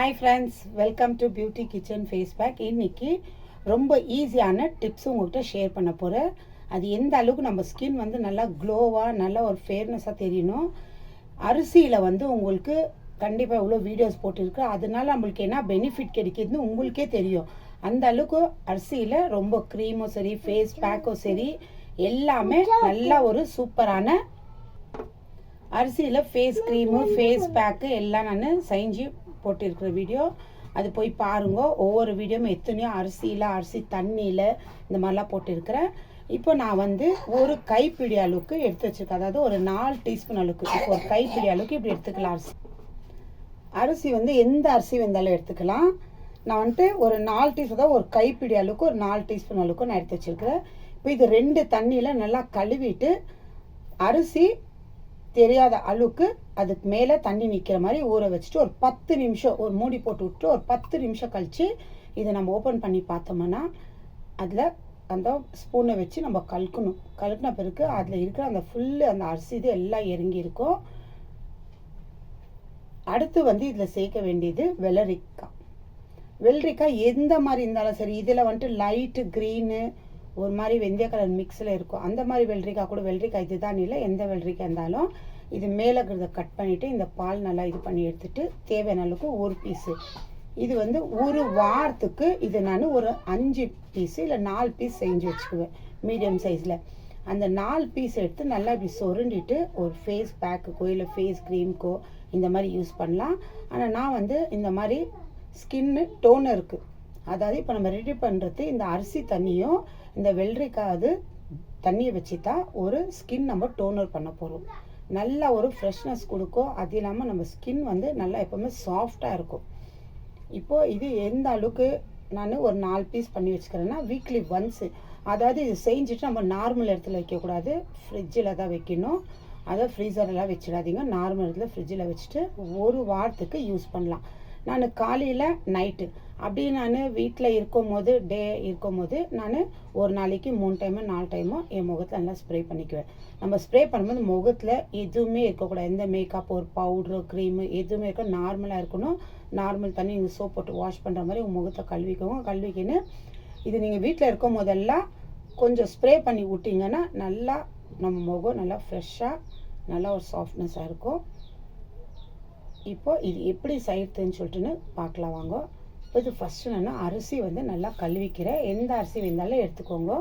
Hi friends, welcome to beauty kitchen face pack. இன்றைக்கி ரொம்ப ஈஸியான டிப்ஸ் உங்கள்கிட்ட ஷேர் பண்ண போகிறேன். அது எந்த அளவுக்கு நம்ம ஸ்கின் வந்து நல்லா க்ளோவாக நல்லா ஒரு ஃபேர்னஸாக தெரியணும். அரிசியில் வந்து உங்களுக்கு கண்டிப்பாக எவ்வளோ வீடியோஸ் போட்டிருக்கு, அதனால நம்மளுக்கு என்ன பெனிஃபிட் கிடைக்கிதுன்னு உங்களுக்கே தெரியும். அந்த அளவுக்கு அரிசியில் ரொம்ப க்ரீமும் சரி, ஃபேஸ் பேக்கும் சரி, எல்லாமே நல்லா ஒரு சூப்பரான அரிசியில் ஃபேஸ் க்ரீமு ஃபேஸ் பேக்கு எல்லாம் நான் செஞ்சு போட்டிருக்கிற வீடியோ, அது போய் பாருங்க. ஒவ்வொரு வீடியோவும் எத்தனையோ அரிசியில் அரிசி தண்ணியில் இந்த மாதிரிலாம் போட்டிருக்கிறேன். இப்போ நான் வந்து ஒரு கைப்பிடி அளவுக்கு எடுத்து வச்சுருக்கேன். அதாவது ஒரு 4 டீஸ்பூன் அளவுக்கு, இப்போ ஒரு கைப்பிடி அளவுக்கு இப்படி எடுத்துக்கலாம். அரிசி வந்து எந்த அரிசி வந்தாலும் எடுத்துக்கலாம். நான் வந்துட்டு ஒரு 4 டீஸ்பூன் தான், ஒரு கைப்பிடி அளவுக்கு ஒரு 4 டீஸ்பூன் அளவுக்கு நான் எடுத்து வச்சுருக்கிறேன். இப்போ இது 2 தண்ணியில் நல்லா கழுவிட்டு அரிசி தெரியாத அளவுக்கு அதுக்கு மேலே தண்ணி நிற்கிற மாதிரி ஊற வச்சுட்டு ஒரு 10 நிமிஷம் ஒரு மூடி போட்டு விட்டு ஒரு 10 நிமிஷம் கழித்து இதை நம்ம ஓப்பன் பண்ணி பார்த்தோம்னா அதில் அந்த ஸ்பூனை வச்சு நம்ம கலக்கின பிறகு அதில் இருக்கிற அந்த ஃபுல்லு அந்த அரிசி இது எல்லாம் இறங்கி இருக்கும். அடுத்து வந்து இதில் சேர்க்க வேண்டியது வெள்ளரிக்காய். வெள்ளரிக்காய் எந்த மாதிரி இருந்தாலும் சரி, இதில் வந்துட்டு லைட்டு க்ரீனு ஒரு மாதிரி வெந்தய கலர் மிக்ஸில் இருக்கும். அந்த மாதிரி வெள்ளரிக்காய் கூட, வெள்ளரிக்காய் இதுதான் இல்லை, எந்த வெள்ளரிக்காய் இருந்தாலும் இது மேலே இருக்கிறத கட் பண்ணிவிட்டு இந்த பால் நல்லா இது பண்ணி எடுத்துகிட்டு தேவையான அளவுக்கு ஒரு பீஸு, இது வந்து ஒரு வாரத்துக்கு இது நான் ஒரு 5 பீஸு இல்லை 4 பீஸ் செஞ்சு வச்சுக்குவேன் மீடியம் சைஸில். அந்த 4 பீஸ் எடுத்து நல்லா இப்படி சொருண்டிட்டு ஒரு ஃபேஸ் பேக்குக்கோ இல்லை ஃபேஸ் க்ரீம்க்கோ இந்த மாதிரி யூஸ் பண்ணலாம். ஆனால் நான் வந்து இந்த மாதிரி ஸ்கின்னு டோனருக்கு, அதாவது இப்போ நம்ம ரெடி பண்ணுறது இந்த அரிசி தண்ணியும் இந்த வெள்ளரிக்காய் தண்ணியை வச்சு தான் ஒரு ஸ்கின் நம்ம டோனர் பண்ண போகிறோம். நல்லா ஒரு ஃப்ரெஷ்னஸ் கொடுக்கும். அது இல்லாமல் நம்ம ஸ்கின் வந்து நல்லா எப்போவுமே சாஃப்டாக இருக்கும். இப்போது இது எந்த அளவுக்கு நான் ஒரு 4 பீஸ் பண்ணி வச்சுக்கிறேன்னா வீக்லி ஒன்ஸு, அதாவது இது செஞ்சுட்டு நம்ம நார்மல் இடத்துல வைக்கக்கூடாது, ஃப்ரிட்ஜில் தான் வைக்கணும். அதை ஃப்ரீசரெலாம் வச்சிடாதீங்க, நார்மல் இடத்துல ஃப்ரிட்ஜில் வச்சுட்டு ஒரு வாரத்துக்கு யூஸ் பண்ணலாம். நான் காலையில் நைட்டு அப்படி நான் வீட்டில் இருக்கும்போது நான் ஒரு நாளைக்கு 3 டைமோ 4 டைமோ என் முகத்தில் நல்லா ஸ்ப்ரே பண்ணிக்குவேன். நம்ம ஸ்ப்ரே பண்ணும்போது முகத்தில் எதுவுமே இருக்கக்கூடாது, எந்த மேக்கப் ஒரு பவுட்ரு க்ரீமு எதுவுமே இருக்க, நார்மலாக இருக்கணும். நார்மல் தண்ணி நீங்கள் சோப் போட்டு வாஷ் பண்ணுற மாதிரி உங்கள் முகத்தை கழுவிக்கின்னு இது நீங்கள் வீட்டில் இருக்கும் போதெல்லாம் கொஞ்சம் ஸ்ப்ரே பண்ணி விட்டிங்கன்னா நல்லா நம்ம முகம் நல்லா ஃப்ரெஷ்ஷாக நல்லா ஒரு சாஃப்ட்னஸாக இருக்கும். இப்போ இது எப்படி செய்யறதுன்னு சொல்லிட்டுன்னு பார்க்கலாம் வாங்க. இது ஃபஸ்ட்டு நான் அரிசி வந்து நல்லா கழுவிக்கிறேன். எந்த அரிசி வேணாலும் எடுத்துக்கோங்க.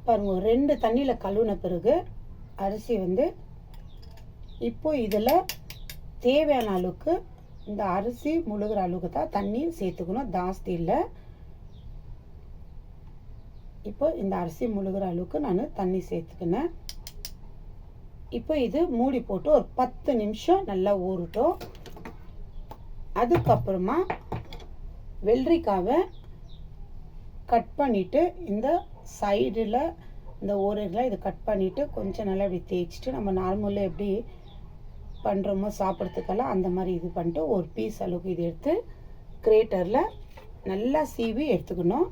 பாருங்க, 2 தண்ணியில் கழுவின பிறகு அரிசி வந்து இப்போ இதில் தேவையான அளவுக்கு இந்த அரிசி முழுகிற அளவுக்கு தான் தண்ணி சேர்த்துக்கணும், ஜாஸ்தி இல்லை. இப்போ இந்த அரிசி முழுகிற அளவுக்கு நான் தண்ணி சேர்த்துக்கினேன். இப்போ இது மூடி போட்டு ஒரு 10 நிமிஷம் நல்லா ஊறட்டும். அதுக்கப்புறமா வெள்ளரிக்காவை கட் பண்ணிவிட்டு இந்த சைடில் இந்த ஓரத்தில் இதை கட் பண்ணிவிட்டு கொஞ்சம் நல்லா இப்படி தேய்ச்சிட்டு நம்ம நார்மலாக எப்படி பண்ணுறோமோ சாப்பிட்றதுக்கெல்லாம் அந்த மாதிரி இது பண்ணிட்டு ஒரு பீஸ் அளவுக்கு இது எடுத்து கிரேட்டரில் நல்லா சீவி எடுத்துக்கணும்.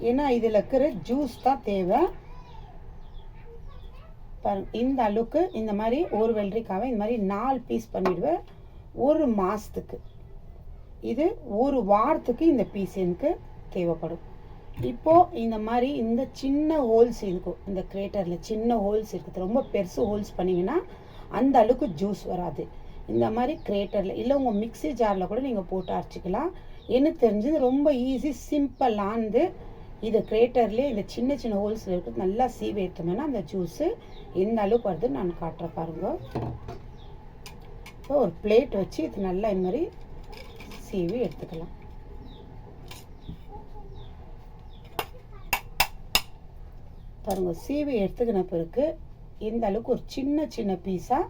ஏன்னா இதில் இருக்கிற ஜூஸ் தான் தேவை. பாருங்க, இந்த அளவுக்கு இந்த மாதிரி ஒரு வெள்ளரிக்காவை இந்த மாதிரி 4 பீஸ் பண்ணிவிடுவேன். ஒரு மாதத்துக்கு, இது ஒரு வாரத்துக்கு இந்த பீஸ் எனக்கு தேவைப்படும். இப்போது இந்த மாதிரி இந்த சின்ன ஹோல்ஸ் இருக்கும், இந்த கிரேட்டரில் சின்ன ஹோல்ஸ் இருக்குது. ரொம்ப பெருசு ஹோல்ஸ் பண்ணிங்கன்னா அந்த அளவுக்கு ஜூஸ் வராது. இந்த மாதிரி கிரேட்டரில் இல்லை உங்கள் மிக்ஸி ஜாரில் கூட நீங்கள் போட்டு அரைச்சிக்கலாம். எனக்கு தெரிஞ்சது ரொம்ப ஈஸி சிம்பிளானது. இது கிரேட்டர்லேயே இந்த சின்ன சின்ன ஹோல்ஸில் இருக்குது, நல்லா சீவி எடுத்தோம்னா அந்த ஜூஸு எந்த அளவுக்கு வருது நான் காட்டுறேன் பாருங்க. இப்போ ஒரு பிளேட் வச்சு இது நல்லா இந்த மாதிரி சீவி எடுத்துக்கலாம். பாருங்க, சீவி எடுத்துக்கின பிறகு இந்த அளவுக்கு ஒரு சின்ன சின்ன பீஸாக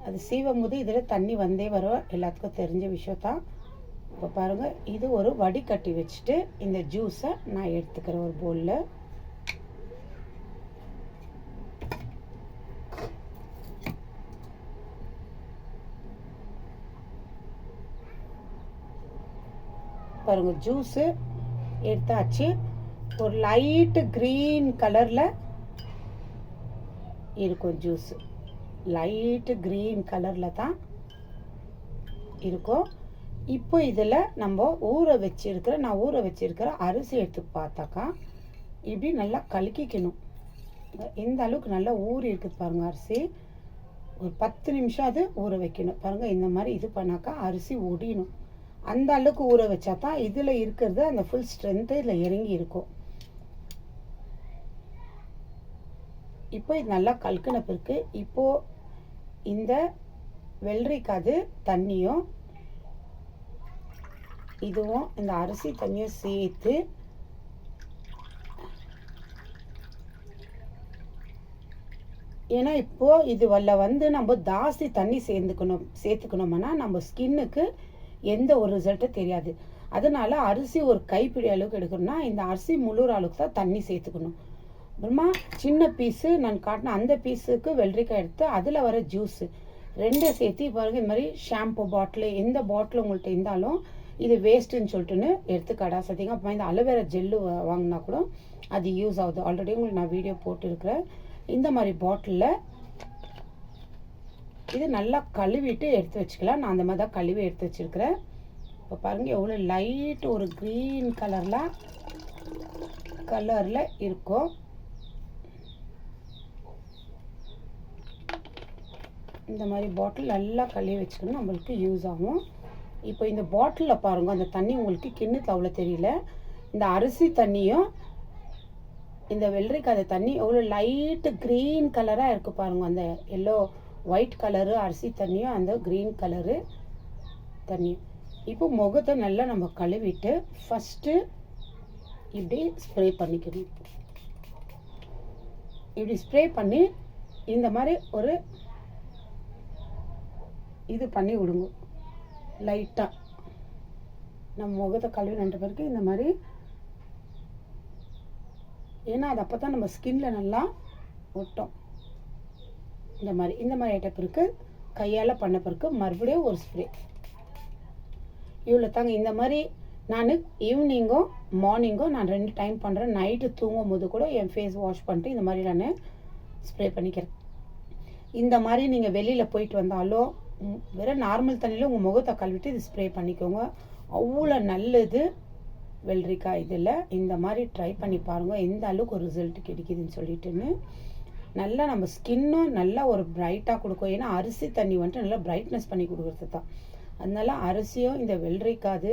அது சீவும் போது இதில் தண்ணி வந்தே வரும், எல்லாத்துக்கும் தெரிஞ்ச விஷயத்தான். இப்போ பாருங்கள், இது ஒரு வடிகட்டி வச்சுட்டு இந்த ஜூஸை நான் எடுத்துக்கிறேன் ஒரு பவுலில். பாருங்கள், ஜூஸு எடுத்தாச்சு. ஒரு லைட்டு க்ரீன் கலரில் இருக்கும் ஜூஸ். லைட்டு க்ரீன் கலரில் தான் இருக்கும். இப்போ இதில் நம்ம நான் ஊற வச்சிருக்கிற அரிசி எடுத்து பார்த்தாக்கா இப்படி நல்லா கலக்கிக்கணும். எந்த அளவுக்கு நல்லா ஊறி இருக்குது பாருங்கள் அரிசி. ஒரு 10 நிமிஷம் அது ஊற வைக்கணும். பாருங்கள் இந்த மாதிரி இது பண்ணாக்கா அரிசி ஒடியணும். அந்த அளவுக்கு ஊற வச்சா தான் இதில் இருக்கிறது அந்த ஃபுல் ஸ்ட்ரென்த்து இதில் இறங்கி இருக்கும். இப்போ இது நல்லா கலக்கின பிறகு இப்போது இந்த வெள்ளரிக்காது தண்ணியும் இதுவும் இந்த அரிசி தண்ணியும் சேர்த்து ஏன்னா இப்போது இது நம்ம ஜாஸ்தி தண்ணி சேர்த்துக்கணும்னா நம்ம ஸ்கின்னுக்கு எந்த ஒரு ரிசல்ட்டும் தெரியாது. அதனால் அரிசி ஒரு கைப்பிடி அளவுக்கு எடுக்கணும்னா இந்த அரிசி முழுற அளவுக்கு தான் தண்ணி சேர்த்துக்கணும். அப்புறமா சின்ன பீஸு நான் காட்டின அந்த பீஸுக்கு வெள்ளரிக்காய் எடுத்து அதில் வர ஜூஸு 2 சேர்த்து பாருங்கள். இந்த மாதிரி ஷாம்பு பாட்டில் எந்த பாட்டில் உங்கள்கிட்ட இருந்தாலும் இது வேஸ்ட்டுன்னு சொல்லிட்டுன்னு எடுத்து கடாசத்திங்க. அப்புறமா இந்த அலோவேரா ஜெல்லு வாங்கினா கூட அது யூஸ் ஆகுது. ஆல்ரெடி உங்களுக்கு நான் வீடியோ போட்டிருக்கிறேன். இந்த மாதிரி பாட்டிலில் இது நல்லா கழுவிட்டு எடுத்து வச்சுக்கலாம். நான் அந்த மாதிரி தான் கழுவி எடுத்து வச்சுருக்கிறேன். இப்போ பாருங்கள் எவ்வளோ லைட் ஒரு க்ரீன் கலரில் இருக்கும். இந்த மாதிரி பாட்டில் நல்லா கழுவி வச்சுக்கணும், நம்மளுக்கு யூஸ் ஆகும். இப்போ இந்த பாட்டிலில் பாருங்கள் அந்த தண்ணி உங்களுக்கு கிண்ணத்து அவ்வளோ தெரியல. இந்த அரிசி தண்ணியும் இந்த வெள்ளரிக்காய் தண்ணி எவ்வளோ லைட்டு க்ரீன் கலராக இருக்குது பாருங்கள். அந்த எல்லோ ஒயிட் கலரு அரிசி தண்ணியும் அந்த க்ரீன் கலரு தண்ணியும். இப்போ முகத்தை நல்லா நம்ம கழுவிட்டு ஃபஸ்ட்டு இப்படி ஸ்ப்ரே பண்ணிக்கணும். இப்படி ஸ்ப்ரே பண்ணி இந்த மாதிரி ஒரு இது பண்ணி விடுங்க லைட்டாக. நம்ம முகத்தை கழுவி 2 பேருக்கு இந்த மாதிரி, ஏன்னா அது அப்போ தான் நம்ம ஸ்கின்ல நல்லா ஒட்டும். இந்த மாதிரி ஆகிட்ட பிறகு கையால் பண்ண பிறகு மறுபடியும் ஒரு ஸ்ப்ரே. இவ்வளோ தாங்க. இந்த மாதிரி நான் ஈவினிங்கோ மார்னிங்கோ நான் 2 டைம் பண்ணுறேன். நைட்டு தூங்கும் போது கூட என் ஃபேஸ் வாஷ் பண்ணிட்டு இந்த மாதிரி நான் ஸ்ப்ரே பண்ணிக்கிறேன். இந்த மாதிரி நீங்கள் வெளியில் போயிட்டு வந்தாலோ வெறும் நார்மல் தண்ணியில் உங்கள் முகத்தை கழுவிட்டு இது ஸ்ப்ரே பண்ணிக்கோங்க. அவ்வளோ நல்லது வெள்ளரிக்காய். இதில் இந்த மாதிரி ட்ரை பண்ணி பாருங்கள் எந்த அளவுக்கு ஒரு ரிசல்ட் கிடைக்குதுன்னு சொல்லிட்டுன்னு. நல்லா நம்ம ஸ்கின்னும் நல்லா ஒரு பிரைட்டாக கொடுக்கும். ஏன்னா அரிசி தண்ணி வந்துட்டு நல்லா பிரைட்னஸ் பண்ணி கொடுக்குறது தான். அதனால அரிசியும் இந்த வெள்ளரிக்காது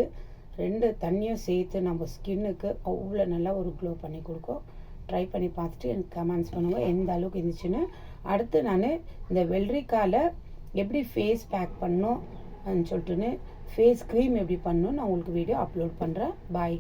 2 தண்ணியும் சேர்த்து நம்ம ஸ்கின்னுக்கு அவ்வளோ நல்லா ஒரு க்ளோ பண்ணி கொடுக்கும். ட்ரை பண்ணி பார்த்துட்டு எனக்கு கமெண்ட்ஸ் பண்ணுங்கள் எந்த அளவுக்கு இருந்துச்சுன்னு. அடுத்து நான் இந்த வெள்ளரிக்காயில் எப்படி ஃபேஸ் பேக் பண்ணணும் சொல்லிட்டுன்னு ஃபேஸ் க்ரீம் எப்படி பண்ணணும் நான் உங்களுக்கு வீடியோ அப்லோட் பண்ணுறேன். பாய்.